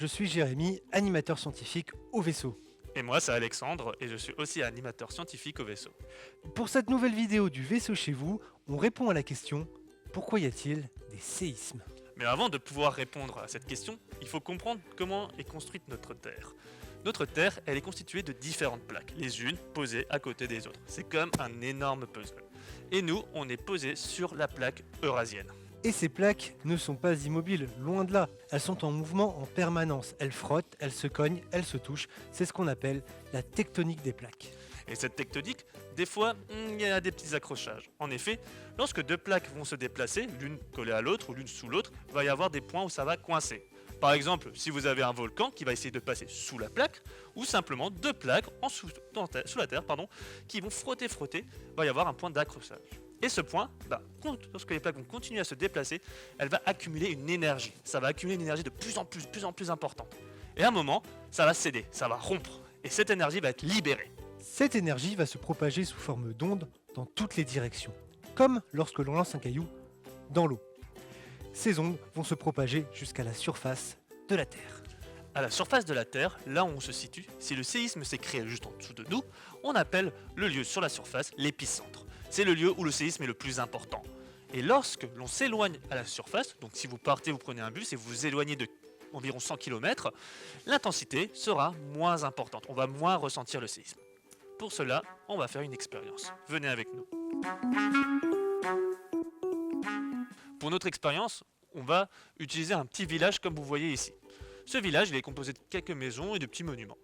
suis Jérémy, animateur scientifique au vaisseau. Et moi, c'est Alexandre, et je suis aussi animateur scientifique au vaisseau. Pour cette nouvelle vidéo du vaisseau chez vous, on répond à la question « Pourquoi y a-t-il des séismes ?» Mais avant de pouvoir répondre à cette question, il faut comprendre comment est construite notre Terre. Notre Terre, elle est constituée de différentes plaques, les unes posées à côté des autres. C'est comme un énorme puzzle. Et nous, on est posé sur la plaque eurasienne. Et ces plaques ne sont pas immobiles, loin de là. Elles sont en mouvement en permanence. Elles frottent, elles se cognent, elles se touchent. C'est ce qu'on appelle la tectonique des plaques. Et cette tectonique, des fois, il y a des petits accrochages. En effet, lorsque deux plaques vont se déplacer, l'une collée à l'autre ou l'une sous l'autre, il va y avoir des points où ça va coincer. Par exemple, si vous avez un volcan qui va essayer de passer sous la plaque, ou simplement deux plaques sous la terre, qui vont frotter, il va y avoir un point d'accrochage. Et ce point, lorsque les plaques vont continuer à se déplacer, elle va accumuler une énergie. Ça va accumuler une énergie de plus en plus importante. Et à un moment, ça va céder, ça va rompre. Et cette énergie va être libérée. Cette énergie va se propager sous forme d'ondes dans toutes les directions, comme lorsque l'on lance un caillou dans l'eau. Ces ondes vont se propager jusqu'à la surface de la Terre. À la surface de la Terre, là où on se situe, si le séisme s'est créé juste en dessous de nous, on appelle le lieu sur la surface l'épicentre. C'est le lieu où le séisme est le plus important. Et lorsque l'on s'éloigne à la surface, donc si vous partez, vous prenez un bus et vous vous éloignez de environ 100 km, l'intensité sera moins importante, on va moins ressentir le séisme. Pour cela, on va faire une expérience. Venez avec nous. Pour notre expérience, on va utiliser un petit village comme vous voyez ici. Ce village, il est composé de quelques maisons et de petits monuments.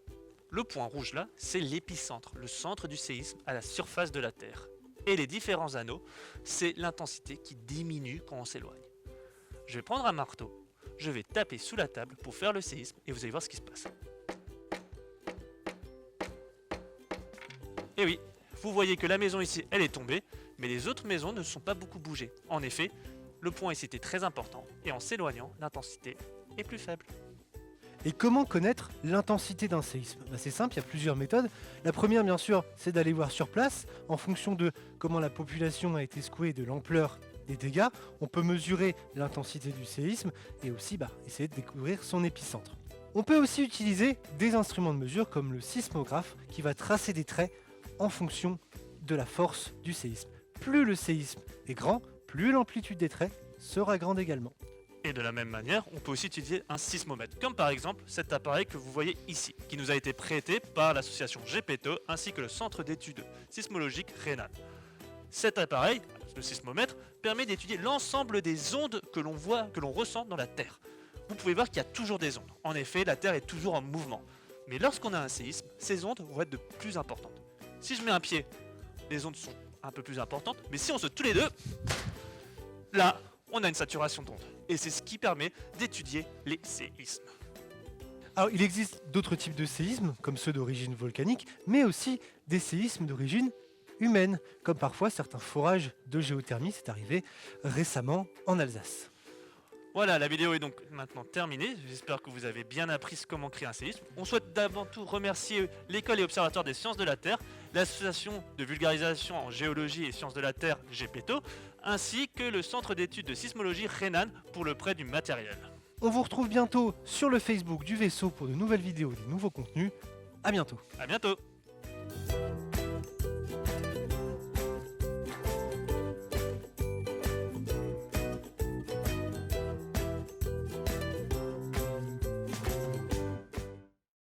Le point rouge là, c'est l'épicentre, le centre du séisme à la surface de la Terre. Et les différents anneaux, c'est l'intensité qui diminue quand on s'éloigne. Je vais prendre un marteau, je vais taper sous la table pour faire le séisme et vous allez voir ce qui se passe. Et oui, vous voyez que la maison ici, elle est tombée, mais les autres maisons ne sont pas beaucoup bougées. En effet, le point ici était très important et en s'éloignant, l'intensité est plus faible. Et comment connaître l'intensité d'un séisme ? C'est simple, il y a plusieurs méthodes. La première, bien sûr, c'est d'aller voir sur place. En fonction de comment la population a été secouée et de l'ampleur des dégâts, on peut mesurer l'intensité du séisme et aussi essayer de découvrir son épicentre. On peut aussi utiliser des instruments de mesure comme le sismographe qui va tracer des traits en fonction de la force du séisme. Plus le séisme est grand, plus l'amplitude des traits sera grande également. Et de la même manière, on peut aussi utiliser un sismomètre, comme par exemple cet appareil que vous voyez ici, qui nous a été prêté par l'association GEPETO ainsi que le Centre d'études sismologiques Rhénane. Cet appareil, le sismomètre, permet d'étudier l'ensemble des ondes que l'on voit, que l'on ressent dans la Terre. Vous pouvez voir qu'il y a toujours des ondes. En effet, la Terre est toujours en mouvement. Mais lorsqu'on a un séisme, ces ondes vont être de plus importantes. Si je mets un pied, les ondes sont un peu plus importantes, mais si on saute tous les deux, là, on a une saturation d'ondes. Et c'est ce qui permet d'étudier les séismes. Alors, il existe d'autres types de séismes, comme ceux d'origine volcanique, mais aussi des séismes d'origine humaine, comme parfois certains forages de géothermie, c'est arrivé récemment en Alsace. Voilà, la vidéo est donc maintenant terminée. J'espère que vous avez bien appris comment créer un séisme. On souhaite d'avant tout remercier l'École et Observatoire des sciences de la Terre, l'association de vulgarisation en géologie et sciences de la Terre GEPETO, ainsi que le Centre d'études de sismologie Rhénane pour le prêt du matériel. On vous retrouve bientôt sur le Facebook du vaisseau pour de nouvelles vidéos et de nouveaux contenus. À bientôt. À bientôt.